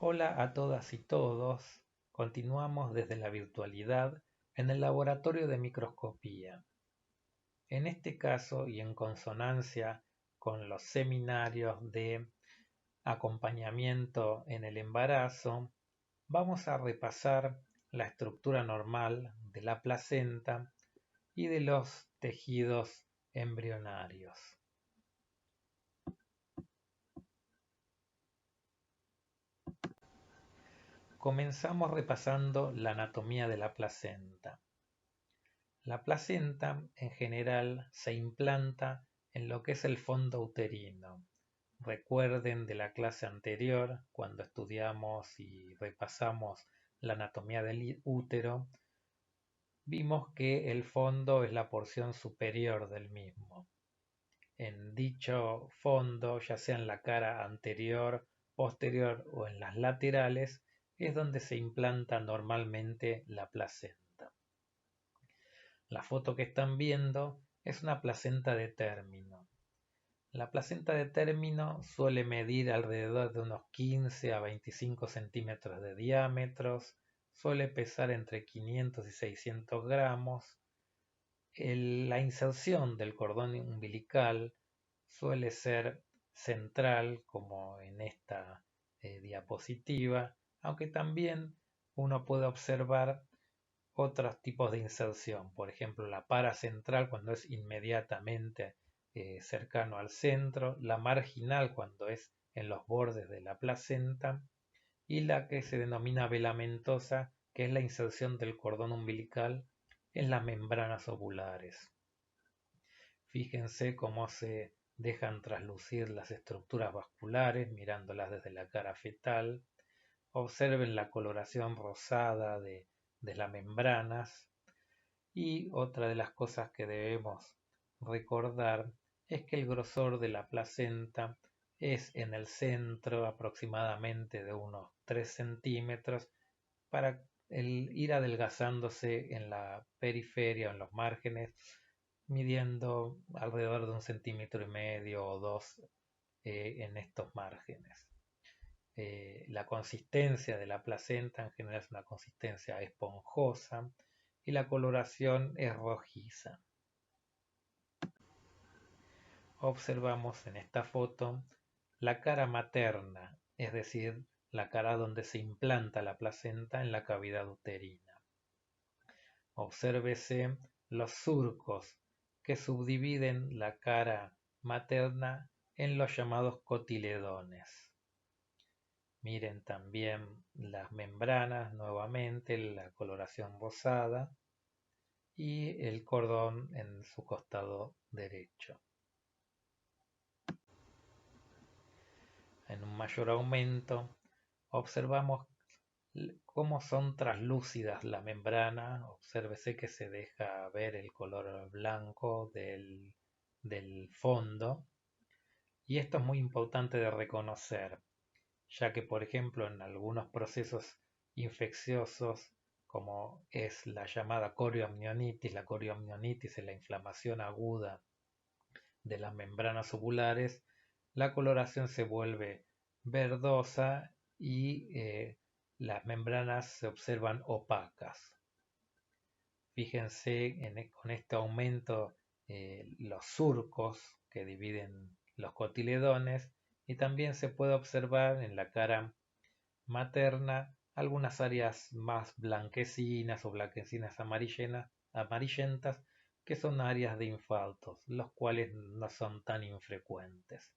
Hola a todas y todos. Continuamos desde la virtualidad en el laboratorio de microscopía. En este caso y en consonancia con los seminarios de acompañamiento en el embarazo, vamos a repasar la estructura normal de la placenta y de los tejidos embrionarios. Comenzamos repasando la anatomía de la placenta. La placenta en general se implanta en lo que es el fondo uterino. Recuerden de la clase anterior, cuando estudiamos y repasamos la anatomía del útero, vimos que el fondo es la porción superior del mismo. En dicho fondo, ya sea en la cara anterior, posterior o en las laterales, es donde se implanta normalmente la placenta. La foto que están viendo es una placenta de término. La placenta de término suele medir alrededor de unos 15 a 25 centímetros de diámetro, suele pesar entre 500 y 600 gramos. La inserción del cordón umbilical suele ser central, como en esta diapositiva, aunque también uno puede observar otros tipos de inserción, por ejemplo la paracentral cuando es inmediatamente cercano al centro, la marginal cuando es en los bordes de la placenta y la que se denomina velamentosa, que es la inserción del cordón umbilical en las membranas ovulares. Fíjense cómo se dejan traslucir las estructuras vasculares mirándolas desde la cara fetal. Observen la coloración rosada de las membranas. Y otra de las cosas que debemos recordar es que el grosor de la placenta es en el centro aproximadamente de unos 3 centímetros para ir adelgazándose en la periferia o en los márgenes, midiendo alrededor de 1,5 centímetros o 2 en estos márgenes. La consistencia de la placenta en general es una consistencia esponjosa y la coloración es rojiza. Observamos en esta foto la cara materna, es decir, la cara donde se implanta la placenta en la cavidad uterina. Obsérvese los surcos que subdividen la cara materna en los llamados cotiledones. Miren también las membranas, nuevamente la coloración rosada y el cordón en su costado derecho. En un mayor aumento observamos cómo son translúcidas la membrana. Obsérvese que se deja ver el color blanco del fondo y esto es muy importante de reconocer, ya que por ejemplo en algunos procesos infecciosos como es la llamada corioamnionitis, la corioamnionitis es la inflamación aguda de las membranas ovulares, la coloración se vuelve verdosa y las membranas se observan opacas. Fíjense con este aumento los surcos que dividen los cotiledones y también se puede observar en la cara materna algunas áreas más blanquecinas o blanquecinas amarillentas que son áreas de infartos, los cuales no son tan infrecuentes.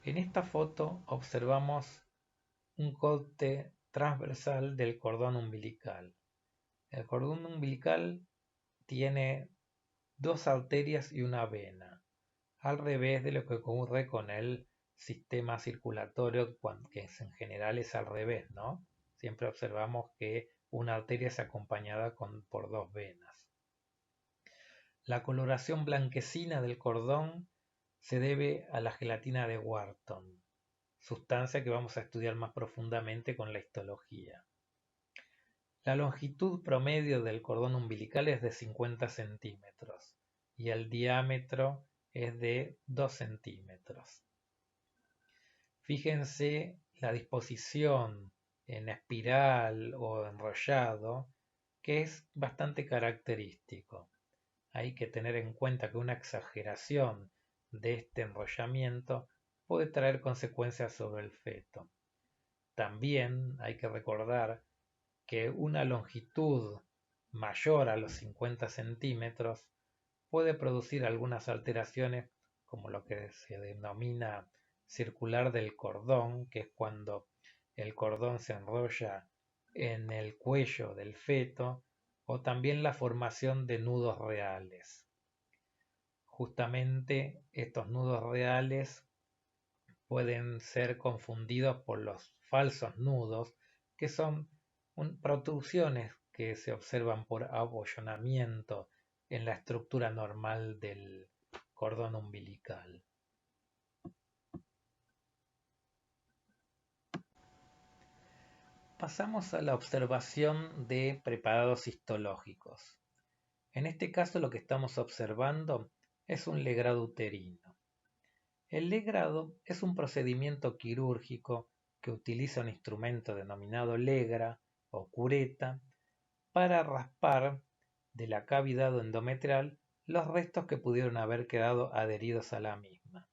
En esta foto observamos un corte transversal del cordón umbilical. El cordón umbilical tiene dos arterias y una vena, al revés de lo que ocurre con el sistema circulatorio, que en general es al revés, ¿no? Siempre observamos que una arteria es acompañada por dos venas. La coloración blanquecina del cordón se debe a la gelatina de Wharton, sustancia que vamos a estudiar más profundamente con la histología. La longitud promedio del cordón umbilical es de 50 centímetros y el diámetro es de 2 centímetros. Fíjense la disposición en espiral o enrollado, que es bastante característico. Hay que tener en cuenta que una exageración de este enrollamiento puede traer consecuencias sobre el feto. También hay que recordar que una longitud mayor a los 50 centímetros puede producir algunas alteraciones como lo que se denomina circular del cordón, que es cuando el cordón se enrolla en el cuello del feto, o también la formación de nudos reales. Justamente estos nudos reales pueden ser confundidos por los falsos nudos, que son protrusiones que se observan por abollonamiento en la estructura normal del cordón umbilical. Pasamos a la observación de preparados histológicos. En este caso lo que estamos observando es un legrado uterino. El legrado es un procedimiento quirúrgico que utiliza un instrumento denominado legra o cureta para raspar de la cavidad endometrial los restos que pudieron haber quedado adheridos a la misma.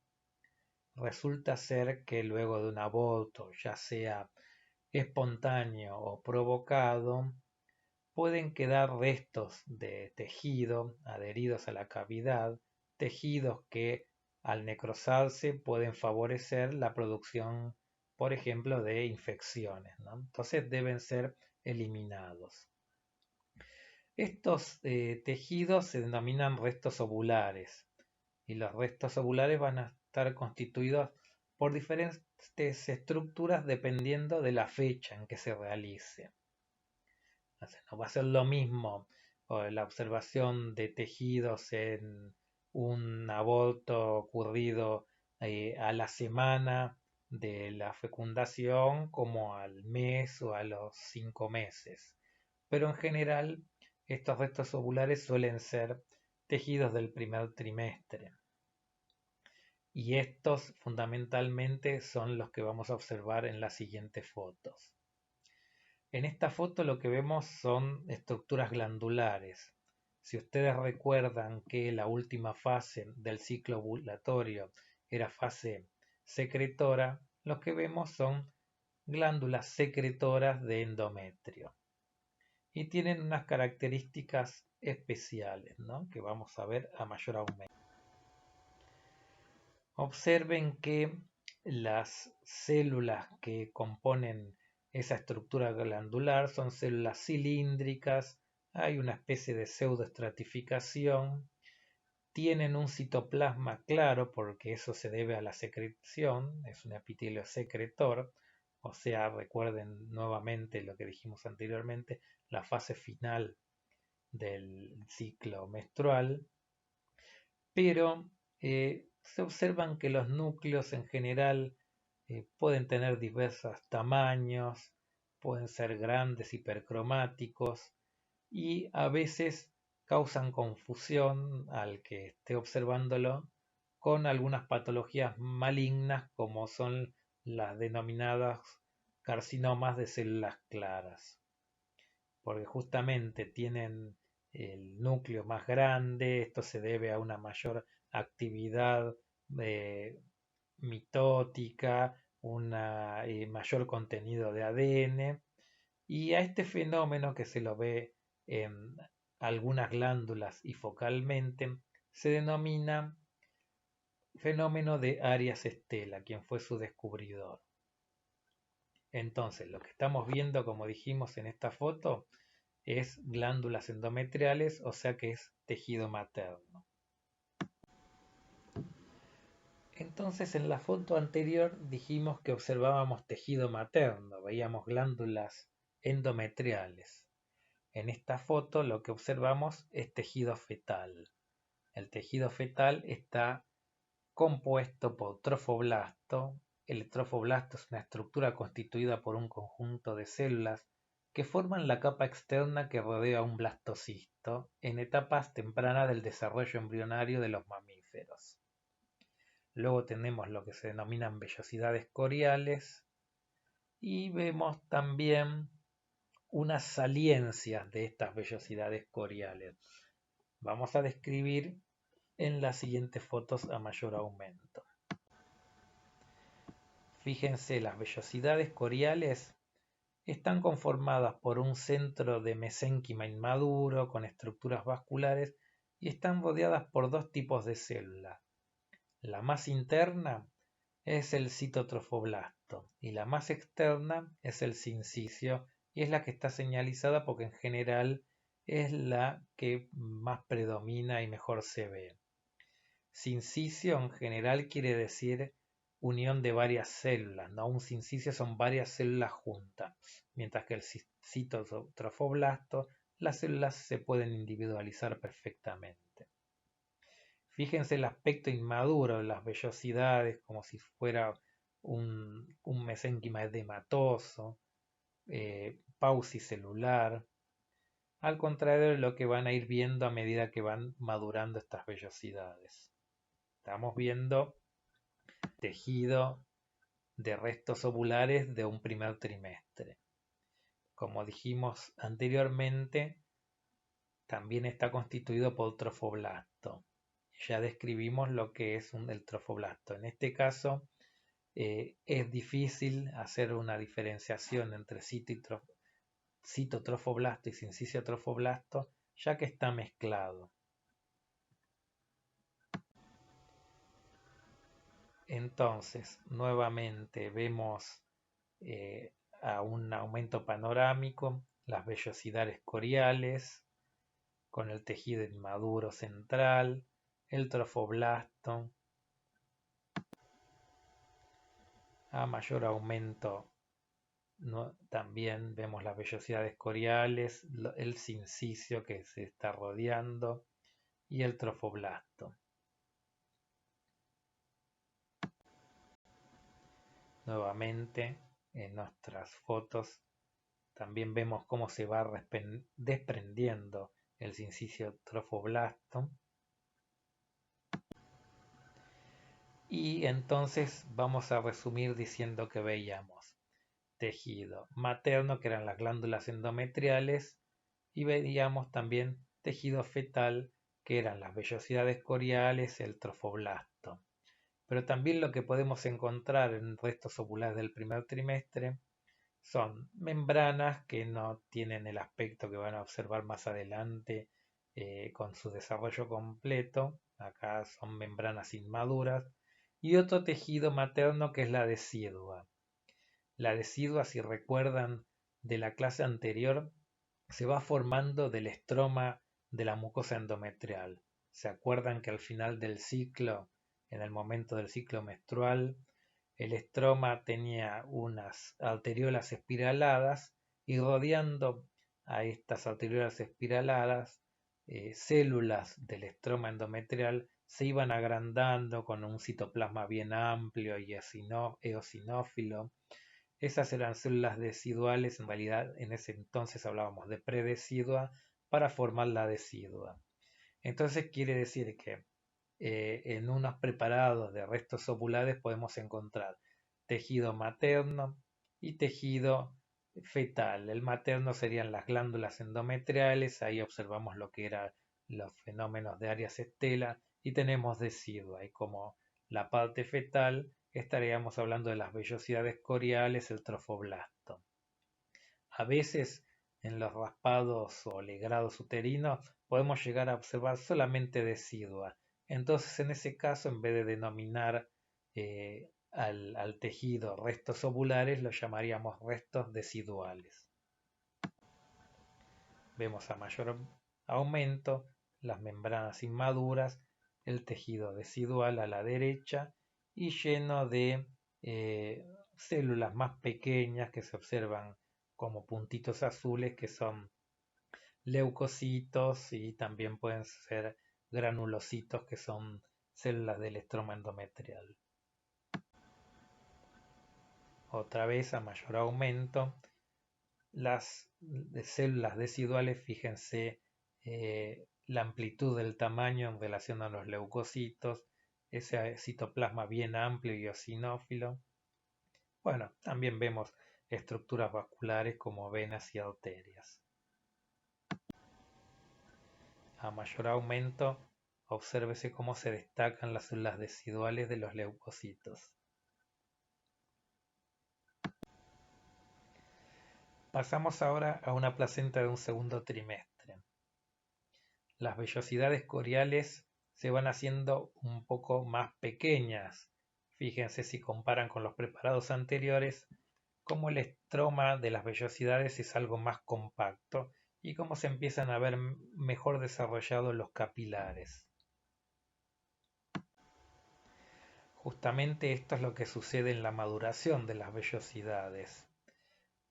Resulta ser que luego de un aborto, ya sea espontáneo o provocado, pueden quedar restos de tejido adheridos a la cavidad, tejidos que al necrosarse pueden favorecer la producción, por ejemplo, de infecciones, ¿no? Entonces deben ser eliminados. Estos tejidos se denominan restos ovulares y los restos ovulares van a estar constituidos por diferentes estructuras dependiendo de la fecha en que se realice. Entonces, no va a ser lo mismo la observación de tejidos en un aborto ocurrido a la semana de la fecundación como al mes o a los 5 meses. Pero en general estos restos ovulares suelen ser tejidos del primer trimestre. Y estos fundamentalmente son los que vamos a observar en las siguientes fotos. En esta foto lo que vemos son estructuras glandulares. Si ustedes recuerdan que la última fase del ciclo ovulatorio era fase secretora, lo que vemos son glándulas secretoras de endometrio. Y tienen unas características especiales, ¿no?, que vamos a ver a mayor aumento. Observen que las células que componen esa estructura glandular son células cilíndricas, hay una especie de pseudoestratificación, tienen un citoplasma claro porque eso se debe a la secreción, es un epitelio secretor, o sea, recuerden nuevamente lo que dijimos anteriormente, la fase final del ciclo menstrual, pero se observan que los núcleos en general pueden tener diversos tamaños, pueden ser grandes, hipercromáticos y a veces causan confusión al que esté observándolo con algunas patologías malignas como son las denominadas carcinomas de células claras, porque justamente tienen el núcleo más grande, esto se debe a una mayor actividad mitótica, un mayor contenido de ADN, y a este fenómeno que se lo ve en algunas glándulas y focalmente se denomina fenómeno de Arias Stella, quien fue su descubridor. Entonces, lo que estamos viendo, como dijimos en esta foto, es glándulas endometriales, o sea que es tejido materno. Entonces en la foto anterior dijimos que observábamos tejido materno, veíamos glándulas endometriales. En esta foto lo que observamos es tejido fetal. El tejido fetal está compuesto por trofoblasto. El trofoblasto es una estructura constituida por un conjunto de células que forman la capa externa que rodea un blastocisto en etapas tempranas del desarrollo embrionario de los mamíferos. Luego tenemos lo que se denominan vellosidades coriales y vemos también unas saliencias de estas vellosidades coriales. Vamos a describir en las siguientes fotos a mayor aumento. Fíjense, las vellosidades coriales están conformadas por un centro de mesénquima inmaduro con estructuras vasculares y están rodeadas por dos tipos de células. La más interna es el citotrofoblasto y la más externa es el sincicio, y es la que está señalizada porque en general es la que más predomina y mejor se ve. Sincicio en general quiere decir unión de varias células, ¿no? Un sincicio son varias células juntas, mientras que el citotrofoblasto, las células se pueden individualizar perfectamente. Fíjense el aspecto inmaduro de las vellosidades, como si fuera un mesénquima edematoso, paucicelular, al contrario de lo que van a ir viendo a medida que van madurando estas vellosidades. Estamos viendo tejido de restos ovulares de un primer trimestre. Como dijimos anteriormente, también está constituido por trofoblasto. Ya describimos lo que es el trofoblasto. En este caso es difícil hacer una diferenciación entre citotrofoblasto y sinciciotrofoblasto, ya que está mezclado. Entonces, nuevamente vemos a un aumento panorámico las vellosidades coriales con el tejido inmaduro central, el trofoblasto. A mayor aumento también vemos las vellosidades coriales, el sincicio que se está rodeando y el trofoblasto. Nuevamente en nuestras fotos también vemos cómo se va desprendiendo el sincicio trofoblasto. Y entonces vamos a resumir diciendo que veíamos tejido materno, que eran las glándulas endometriales, y veíamos también tejido fetal, que eran las vellosidades coriales, el trofoblasto. Pero también lo que podemos encontrar en restos ovulares del primer trimestre son membranas que no tienen el aspecto que van a observar más adelante con su desarrollo completo. Acá son membranas inmaduras. Y otro tejido materno que es la decidua. La decidua, si recuerdan de la clase anterior, se va formando del estroma de la mucosa endometrial. ¿Se acuerdan que al final del ciclo, en el momento del ciclo menstrual, el estroma tenía unas arteriolas espiraladas y rodeando a estas arteriolas espiraladas, células del estroma endometrial se iban agrandando con un citoplasma bien amplio y eosinófilo? Esas eran células deciduales, en realidad en ese entonces hablábamos de predecidua para formar la decidua. Entonces quiere decir que en unos preparados de restos ovulares podemos encontrar tejido materno y tejido fetal. El materno serían las glándulas endometriales, ahí observamos lo que eran los fenómenos de Arias Stella, y tenemos decidua, y como la parte fetal estaríamos hablando de las vellosidades coriales, el trofoblasto. A veces en los raspados o legrados uterinos podemos llegar a observar solamente decidua. Entonces en ese caso, en vez de denominar al tejido restos ovulares, lo llamaríamos restos deciduales. Vemos a mayor aumento las membranas inmaduras, el tejido decidual a la derecha y lleno de células más pequeñas que se observan como puntitos azules, que son leucocitos, y también pueden ser granulocitos, que son células del estroma endometrial. Otra vez a mayor aumento las células deciduales, fíjense la amplitud del tamaño en relación a los leucocitos, ese citoplasma bien amplio y eosinófilo. Bueno, también vemos estructuras vasculares como venas y arterias. A mayor aumento, obsérvese cómo se destacan las células deciduales de los leucocitos. Pasamos ahora a una placenta de un segundo trimestre. Las vellosidades coriales se van haciendo un poco más pequeñas. Fíjense si comparan con los preparados anteriores, cómo el estroma de las vellosidades es algo más compacto y cómo se empiezan a ver mejor desarrollados los capilares. Justamente esto es lo que sucede en la maduración de las vellosidades.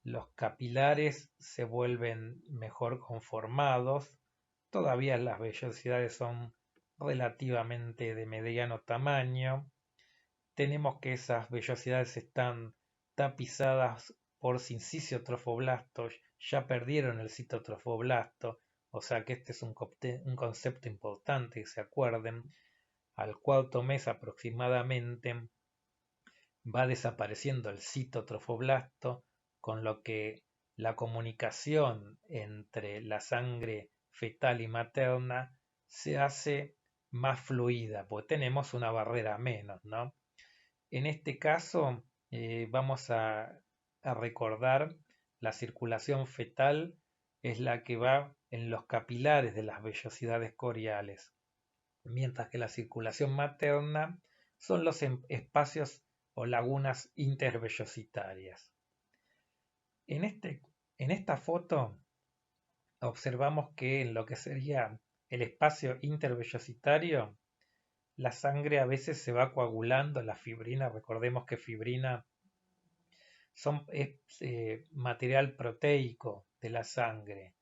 Los capilares se vuelven mejor conformados. Todavía las vellosidades son relativamente de mediano tamaño. Tenemos que esas vellosidades están tapizadas por sincicio-trofoblastos, ya perdieron el citotrofoblasto, o sea que este es un concepto importante que se acuerden. Al cuarto mes aproximadamente va desapareciendo el citotrofoblasto, con lo que la comunicación entre la sangre fetal y materna se hace más fluida, porque tenemos una barrera menos, ¿no? En este caso vamos a recordar la circulación fetal es la que va en los capilares de las vellosidades coriales, mientras que la circulación materna son los espacios o lagunas intervellositarias. En esta foto observamos que en lo que sería el espacio intervellositario, la sangre a veces se va coagulando, la fibrina, recordemos que fibrina es material proteico de la sangre,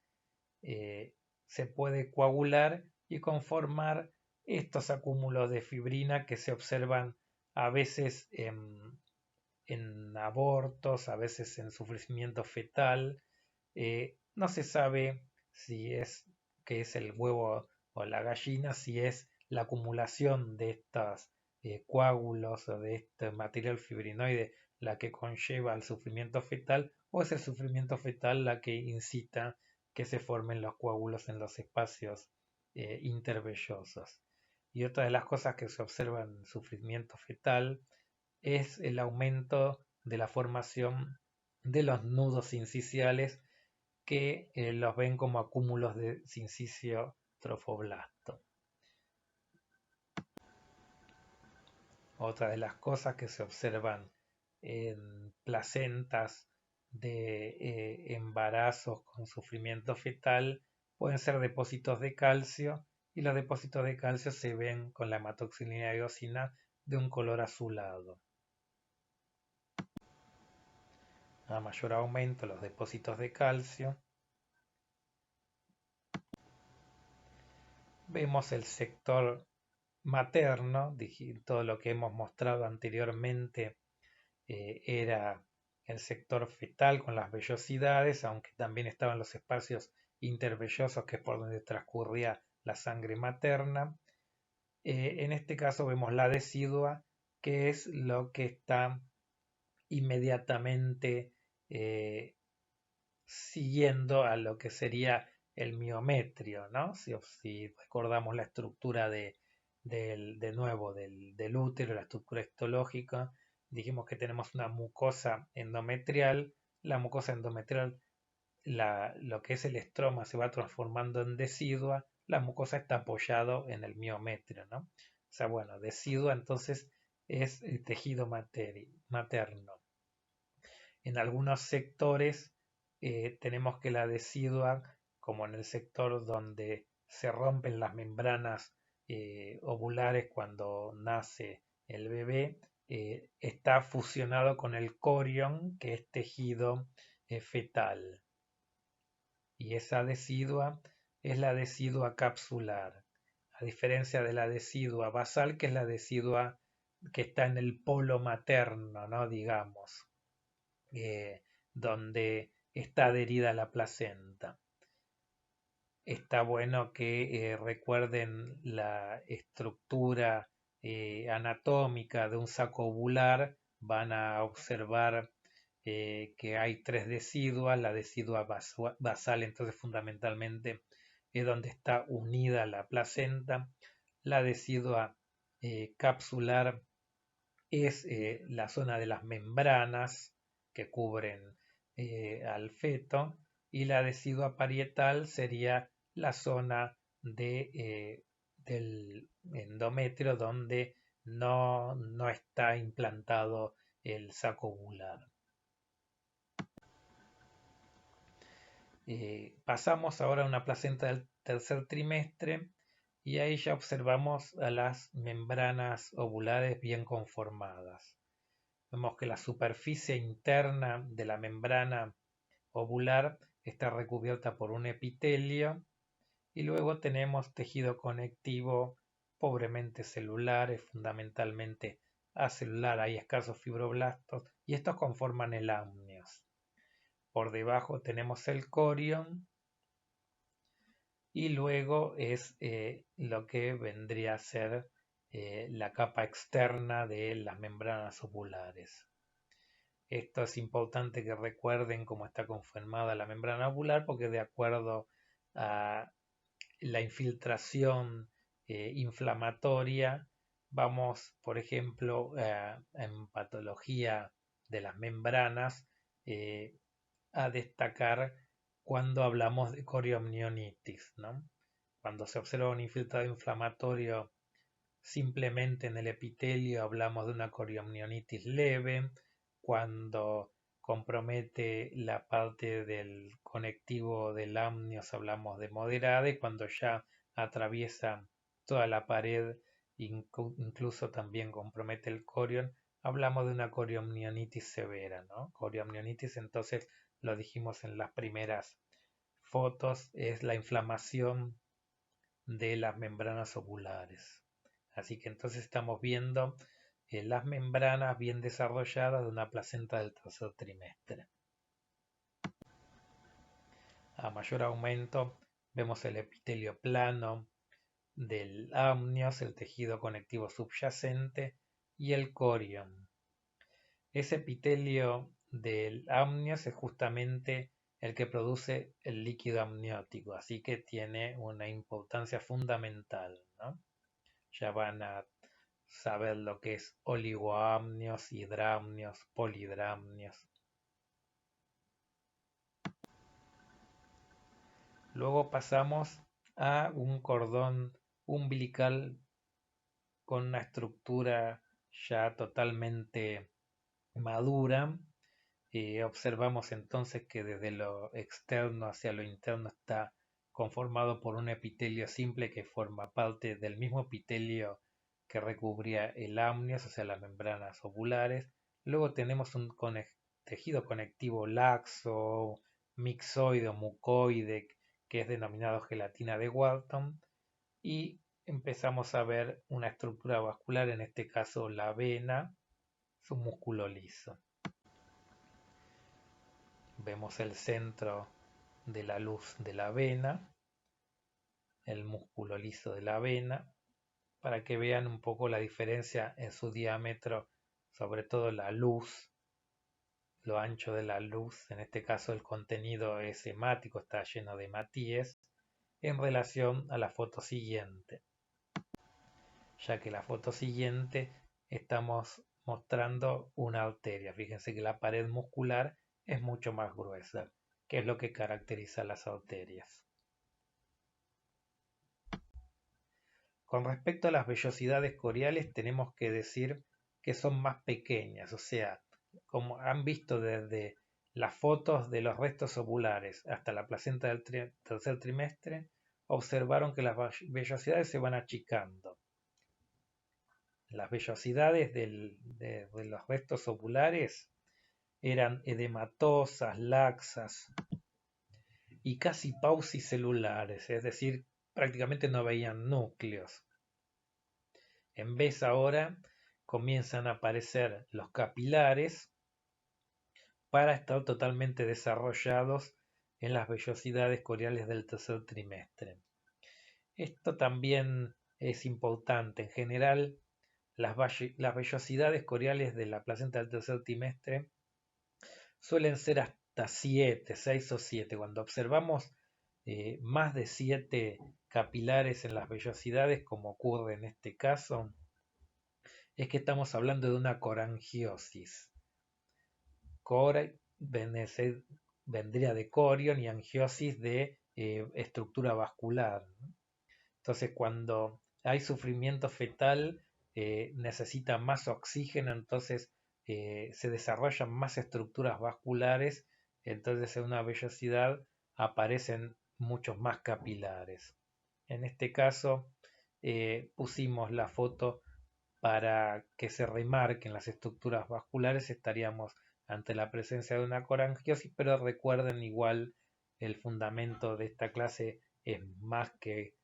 se puede coagular y conformar estos acúmulos de fibrina que se observan a veces en abortos, a veces en sufrimiento fetal. No se sabe si es que es el huevo o la gallina, si es la acumulación de estos coágulos o de este material fibrinoide la que conlleva al sufrimiento fetal, o es el sufrimiento fetal la que incita que se formen los coágulos en los espacios intervellosos. Y otra de las cosas que se observa en sufrimiento fetal es el aumento de la formación de los nudos sinciciales que los ven como acúmulos de sincicio trofoblasto. Otra de las cosas que se observan en placentas de embarazos con sufrimiento fetal pueden ser depósitos de calcio, y los depósitos de calcio se ven con la hematoxilina y eosina de un color azulado. A mayor aumento los depósitos de calcio, vemos el sector materno, todo lo que hemos mostrado anteriormente era el sector fetal con las vellosidades, aunque también estaban los espacios intervellosos, que es por donde transcurría la sangre materna. En este caso vemos la decidua, que es lo que está inmediatamente siguiendo a lo que sería el miometrio, ¿no? Si recordamos la estructura de nuevo del útero, la estructura histológica, dijimos que tenemos una mucosa endometrial. La mucosa endometrial, lo que es el estroma, se va transformando en decidua. La mucosa está apoyado en el miometrio, ¿no? O sea, bueno, decidua entonces es el tejido materno. En algunos sectores tenemos que la decidua, como en el sector donde se rompen las membranas ovulares cuando nace el bebé, está fusionado con el corion, que es tejido fetal. Y esa decidua es la decidua capsular, a diferencia de la decidua basal, que es la decidua que está en el polo materno, ¿no? Digamos, donde está adherida la placenta. Está bueno que recuerden la estructura anatómica de un saco ovular, van a observar que hay tres deciduas. La decidua basal, entonces fundamentalmente es donde está unida la placenta. La decidua capsular es la zona de las membranas que cubren al feto, y la decidua parietal sería la zona del endometrio donde no está implantado el saco ovular. Pasamos ahora a una placenta del tercer trimestre y ahí ya observamos a las membranas ovulares bien conformadas. Vemos que la superficie interna de la membrana ovular está recubierta por un epitelio y luego tenemos tejido conectivo pobremente celular, fundamentalmente acelular, hay escasos fibroblastos y estos conforman el amnios. Por debajo tenemos el corion y luego es lo que vendría a ser la capa externa de las membranas ovulares. Esto es importante que recuerden cómo está conformada la membrana ovular, porque de acuerdo a la infiltración inflamatoria, vamos, por ejemplo, en patología de las membranas, a destacar cuando hablamos de coriomnionitis, ¿no? Cuando se observa un infiltrado inflamatorio simplemente en el epitelio, hablamos de una coriomnionitis leve. Cuando compromete la parte del conectivo del amnios, hablamos de moderada, y cuando ya atraviesa toda la pared, incluso también compromete el corion, hablamos de una coriomnionitis severa, ¿no? Coriomnionitis, entonces, lo dijimos en las primeras fotos, es la inflamación de las membranas ovulares. Así que entonces estamos viendo las membranas bien desarrolladas de una placenta del tercer trimestre. A mayor aumento vemos el epitelio plano del amnios, el tejido conectivo subyacente y el corion. Ese epitelio del amnios es justamente el que produce el líquido amniótico, así que tiene una importancia fundamental, ¿no? Ya van a saber lo que es oligoamnios, hidramnios, polidramnios. Luego pasamos a un cordón umbilical con una estructura ya totalmente madura. Observamos entonces que desde lo externo hacia lo interno está conformado por un epitelio simple que forma parte del mismo epitelio que recubría el amnios, o sea, las membranas ovulares. Luego tenemos un tejido conectivo laxo, mixoide o mucoide, que es denominado gelatina de Walton, y empezamos a ver una estructura vascular, en este caso la vena, su músculo liso. Vemos el centro de la luz de la vena, el músculo liso de la vena, para que vean un poco la diferencia en su diámetro, sobre todo la luz, lo ancho de la luz. En este caso el contenido es hemático, está lleno de hematíes, en relación a la foto siguiente, ya que la foto siguiente estamos mostrando una arteria. Fíjense que la pared muscular es mucho más gruesa, que es lo que caracteriza las arterias. Con respecto a las vellosidades coriales, tenemos que decir que son más pequeñas, o sea, como han visto desde las fotos de los restos ovulares hasta la placenta del tercer trimestre, observaron que las vellosidades se van achicando. Las vellosidades de los restos ovulares eran edematosas, laxas y casi paucicelulares, es decir, prácticamente no veían núcleos. En vez ahora comienzan a aparecer los capilares para estar totalmente desarrollados en las vellosidades coriales del tercer trimestre. Esto también es importante. En general, Las vellosidades coriales de la placenta del tercer trimestre suelen ser hasta 7, 6 o 7. Cuando observamos más de 7 capilares en las vellosidades, como ocurre en este caso, es que estamos hablando de una corangiosis. Vendría de corion y angiosis de estructura vascular. Entonces, cuando hay sufrimiento fetal, necesita más oxígeno, entonces se desarrollan más estructuras vasculares, entonces en una vellosidad aparecen muchos más capilares. En este caso, pusimos la foto para que se remarquen las estructuras vasculares, estaríamos ante la presencia de una corangiosis, pero recuerden igual el fundamento de esta clase es más que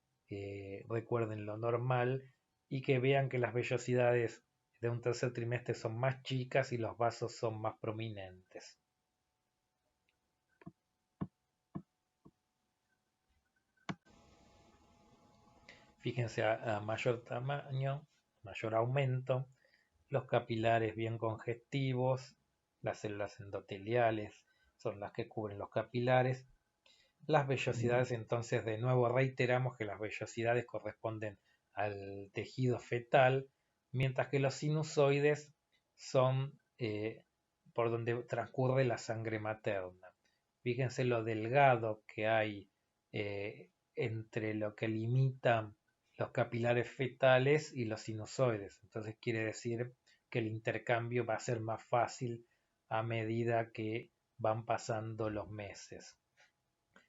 recuerden lo normal y que vean que las vellosidades de un tercer trimestre son más chicas y los vasos son más prominentes. Fíjense a mayor tamaño, mayor aumento, los capilares bien congestivos, las células endoteliales son las que cubren los capilares. Las vellosidades, entonces, de nuevo reiteramos que las vellosidades corresponden al tejido fetal, mientras que los sinusoides son por donde transcurre la sangre materna. Fíjense lo delgado que hay entre lo que limitan los capilares fetales y los sinusoides. Entonces quiere decir que el intercambio va a ser más fácil a medida que van pasando los meses.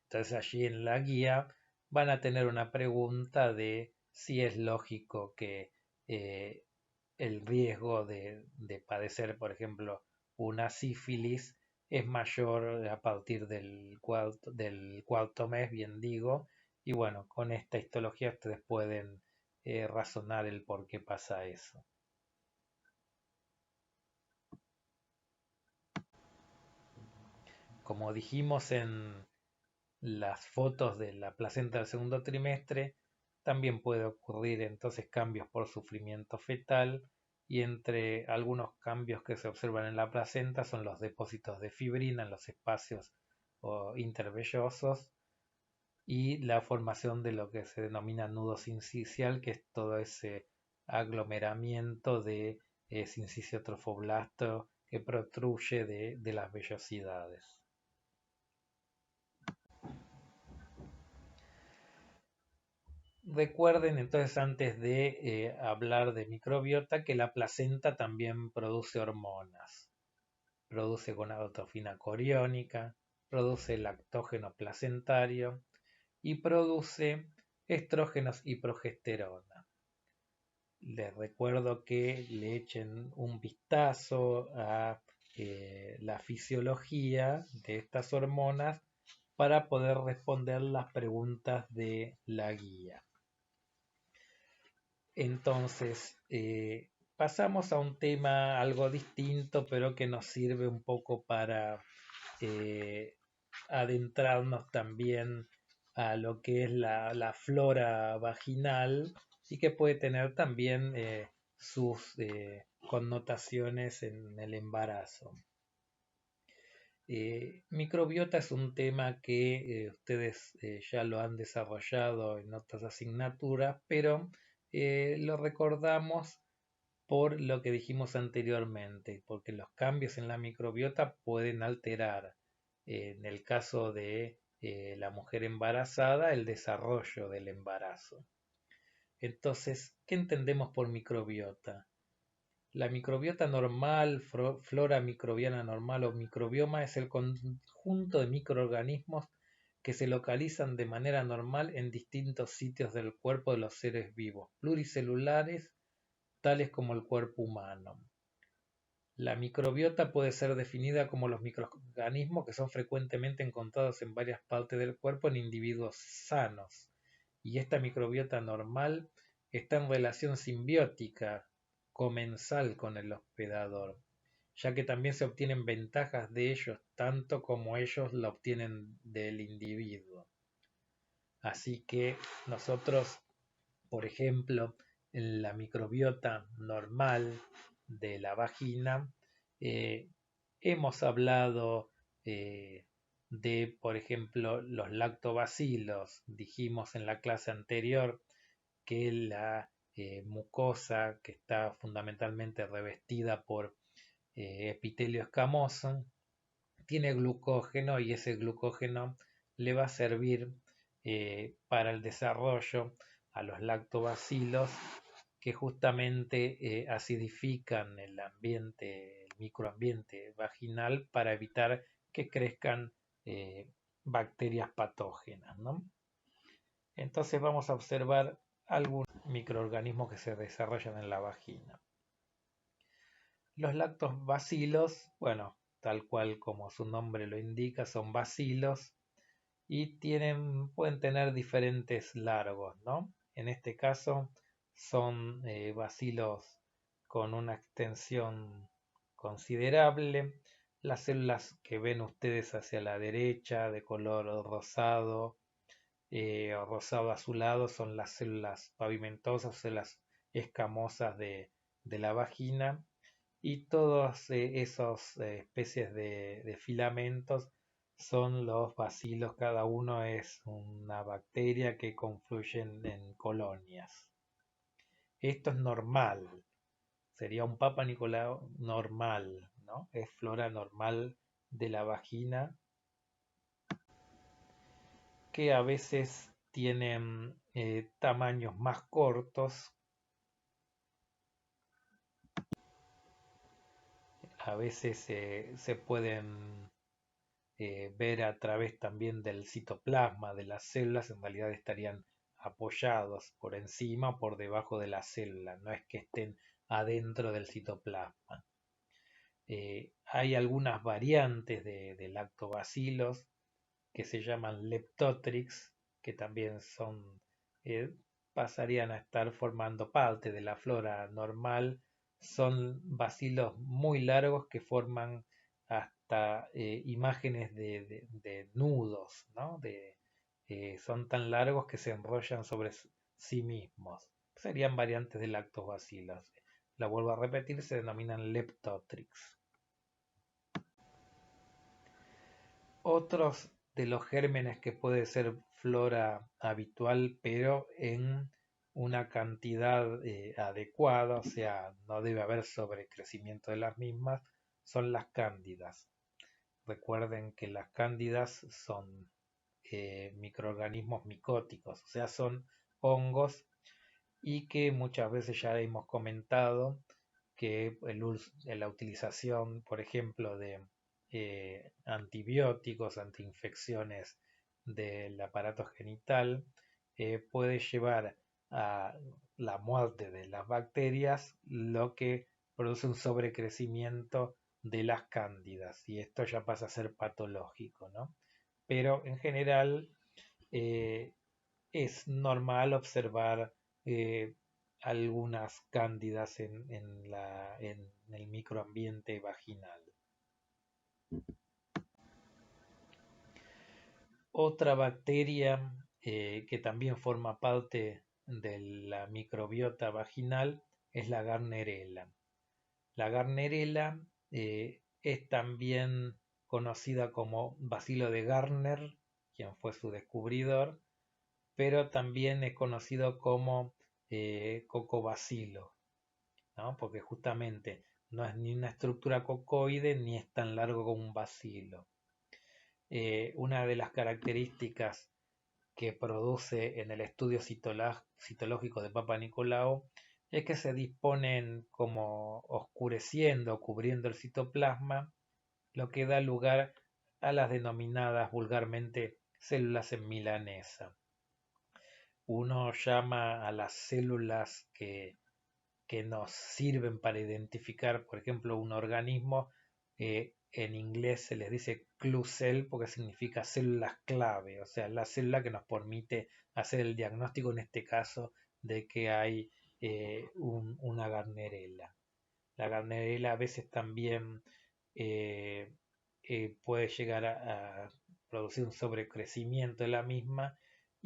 Entonces allí en la guía van a tener una pregunta de si es lógico que el riesgo de padecer, por ejemplo, una sífilis es mayor a partir del cuarto mes, bien digo, y bueno, con esta histología ustedes pueden razonar el por qué pasa eso. Como dijimos en las fotos de la placenta del segundo trimestre, también puede ocurrir entonces cambios por sufrimiento fetal y entre algunos cambios que se observan en la placenta son los depósitos de fibrina en los espacios intervellosos y la formación de lo que se denomina nudo sincicial, que es todo ese aglomeramiento de sincicio trofoblasto que protruye de las vellosidades. Recuerden entonces antes de hablar de microbiota que la placenta también produce hormonas. Produce gonadotrofina coriónica, produce lactógeno placentario y produce estrógenos y progesterona. Les recuerdo que le echen un vistazo a la fisiología de estas hormonas para poder responder las preguntas de la guía. Entonces, pasamos a un tema algo distinto, pero que nos sirve un poco para adentrarnos también a lo que es la flora vaginal y que puede tener también sus connotaciones en el embarazo. Microbiota es un tema que ustedes ya lo han desarrollado en otras asignaturas, pero lo recordamos por lo que dijimos anteriormente, porque los cambios en la microbiota pueden alterar, en el caso de la mujer embarazada, el desarrollo del embarazo. Entonces, ¿qué entendemos por microbiota? La microbiota normal, flora microbiana normal o microbioma es el conjunto de microorganismos que se localizan de manera normal en distintos sitios del cuerpo de los seres vivos, pluricelulares, tales como el cuerpo humano. La microbiota puede ser definida como los microorganismos que son frecuentemente encontrados en varias partes del cuerpo en individuos sanos. Y esta microbiota normal está en relación simbiótica comensal con el hospedador, ya que también se obtienen ventajas de ellos tanto como ellos la obtienen del individuo. Así que nosotros, por ejemplo, la microbiota normal de la vagina, hemos hablado de, por ejemplo, los lactobacilos. Dijimos en la clase anterior que la mucosa, que está fundamentalmente revestida por epitelio escamoso, tiene glucógeno y ese glucógeno le va a servir para el desarrollo a los lactobacilos que justamente acidifican el ambiente, el microambiente vaginal para evitar que crezcan bacterias patógenas, ¿no? Entonces vamos a observar algunos microorganismos que se desarrollan en la vagina. Los lactobacilos, bueno, tal cual como su nombre lo indica, son bacilos y pueden tener diferentes largos, ¿no? En este caso son bacilos con una extensión considerable. Las células que ven ustedes hacia la derecha de color rosado o rosado azulado son las células pavimentosas, células escamosas de la vagina, y todas esas especies de filamentos son los bacilos. Cada uno es una bacteria que confluyen en colonias. Esto es normal, sería un Papa Nicolau normal, ¿no? Es flora normal de la vagina, que a veces tienen tamaños más cortos, a veces se pueden ver a través también del citoplasma de las células. En realidad estarían apoyados por encima o por debajo de la célula, no es que estén adentro del citoplasma. Hay algunas variantes de lactobacilos que se llaman Leptotrix, que también pasarían a estar formando parte de la flora normal. Son bacilos muy largos que forman hasta imágenes de nudos, ¿no? Son tan largos que se enrollan sobre sí mismos. Serían variantes de lactobacilos. La vuelvo a repetir, se denominan Leptotrix. Otros de los gérmenes que puede ser flora habitual, pero en una cantidad adecuada, o sea, no debe haber sobrecrecimiento de las mismas, son las cándidas. Recuerden que las cándidas son microorganismos micóticos, o sea, son hongos, y que muchas veces ya hemos comentado que la utilización, por ejemplo, de antibióticos, antiinfecciones del aparato genital, puede llevar a la muerte de las bacterias, lo que produce un sobrecrecimiento de las cándidas, y esto ya pasa a ser patológico, ¿no? Pero en general es normal observar eh, algunas cándidas en el microambiente vaginal. Otra bacteria que también forma parte de la microbiota vaginal es la Gardnerella. La Gardnerella es también conocida como bacilo de Gardner, quien fue su descubridor, pero también es conocido como cocobacilo, ¿no? Porque justamente no es ni una estructura cocoide ni es tan largo como un bacilo. Una de las características que produce en el estudio citológico de Papa Nicolau es que se disponen como oscureciendo, cubriendo el citoplasma, lo que da lugar a las denominadas vulgarmente células en milanesa. Uno llama a las células que nos sirven para identificar, por ejemplo, un organismo. En inglés se les dice clue cell porque significa células clave, o sea, la célula que nos permite hacer el diagnóstico, en este caso, de que hay una Gardnerella. La Gardnerella a veces también puede llegar a producir un sobrecrecimiento de la misma,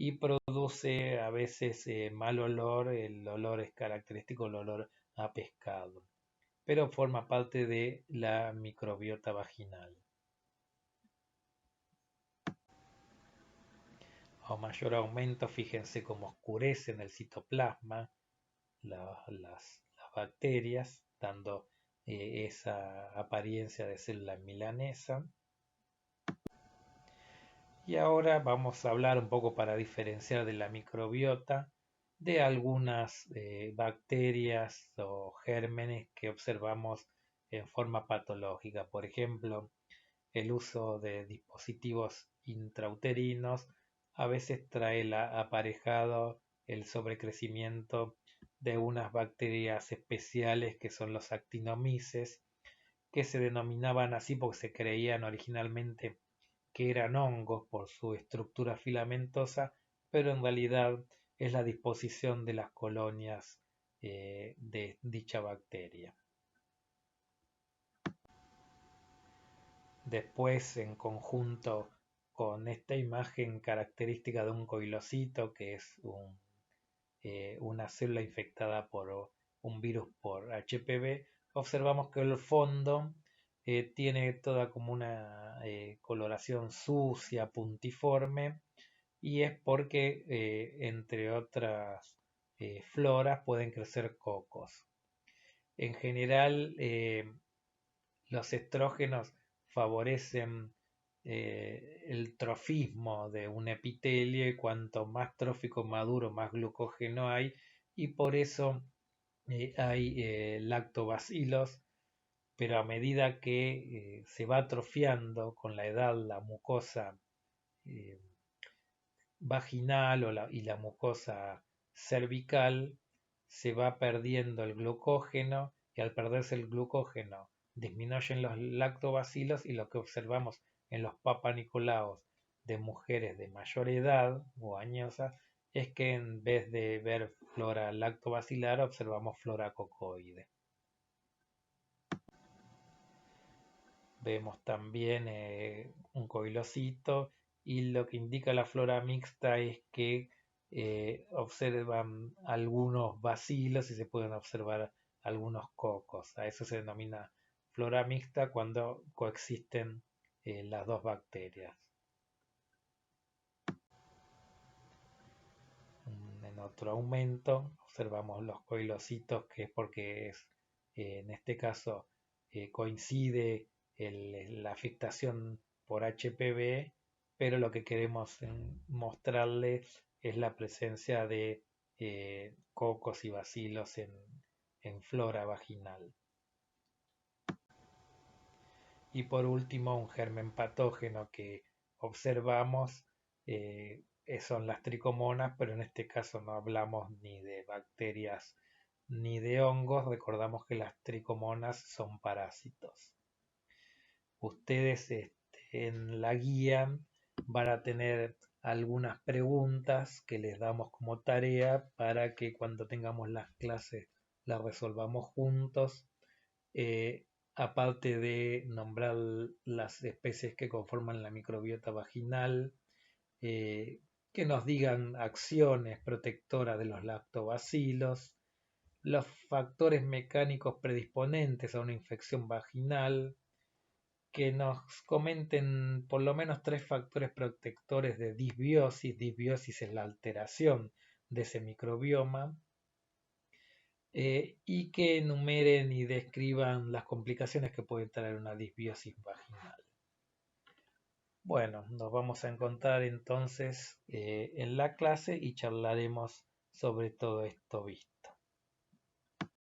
y produce a veces mal olor. El olor es característico, el olor a pescado, pero forma parte de la microbiota vaginal. A mayor aumento, fíjense cómo oscurecen el citoplasma las bacterias, dando esa apariencia de célula milanesa. Y ahora vamos a hablar un poco para diferenciar de la microbiota de algunas bacterias o gérmenes que observamos en forma patológica. Por ejemplo, el uso de dispositivos intrauterinos a veces trae aparejado el sobrecrecimiento de unas bacterias especiales que son los actinomyces, que se denominaban así porque se creían originalmente que eran hongos por su estructura filamentosa, pero en realidad es la disposición de las colonias de dicha bacteria. Después, en conjunto con esta imagen característica de un coilocito, que es una célula infectada por un virus por HPV, observamos que el fondo tiene toda como una coloración sucia, puntiforme, y es porque, entre otras floras, pueden crecer cocos. En general, los estrógenos favorecen el trofismo de un epitelio, y cuanto más trófico maduro, más glucógeno hay, y por eso hay lactobacilos, pero a medida que se va atrofiando con la edad la mucosa eh, vaginal y la mucosa cervical, se va perdiendo el glucógeno, y al perderse el glucógeno disminuyen los lactobacilos, y lo que observamos en los papanicolaos de mujeres de mayor edad o añosas es que en vez de ver flora lactobacilar observamos flora cocoide. Vemos también un coilocito, y lo que indica la flora mixta es que observan algunos bacilos y se pueden observar algunos cocos. A eso se denomina flora mixta cuando coexisten las dos bacterias. En otro aumento observamos los coilocitos, que es porque en este caso coincide la afectación por HPV, pero lo que queremos mostrarles es la presencia de cocos y bacilos en flora vaginal. Y por último, un germen patógeno que observamos son las tricomonas, pero en este caso no hablamos ni de bacterias ni de hongos. Recordamos que las tricomonas son parásitos. Ustedes en la guía van a tener algunas preguntas que les damos como tarea para que cuando tengamos las clases las resolvamos juntos. Aparte de nombrar las especies que conforman la microbiota vaginal, que nos digan acciones protectoras de los lactobacilos, los factores mecánicos predisponentes a una infección vaginal, que nos comenten por lo menos 3 factores protectores de disbiosis. Disbiosis es la alteración de ese microbioma, y que enumeren y describan las complicaciones que puede traer una disbiosis vaginal. Bueno, nos vamos a encontrar entonces en la clase y charlaremos sobre todo esto visto.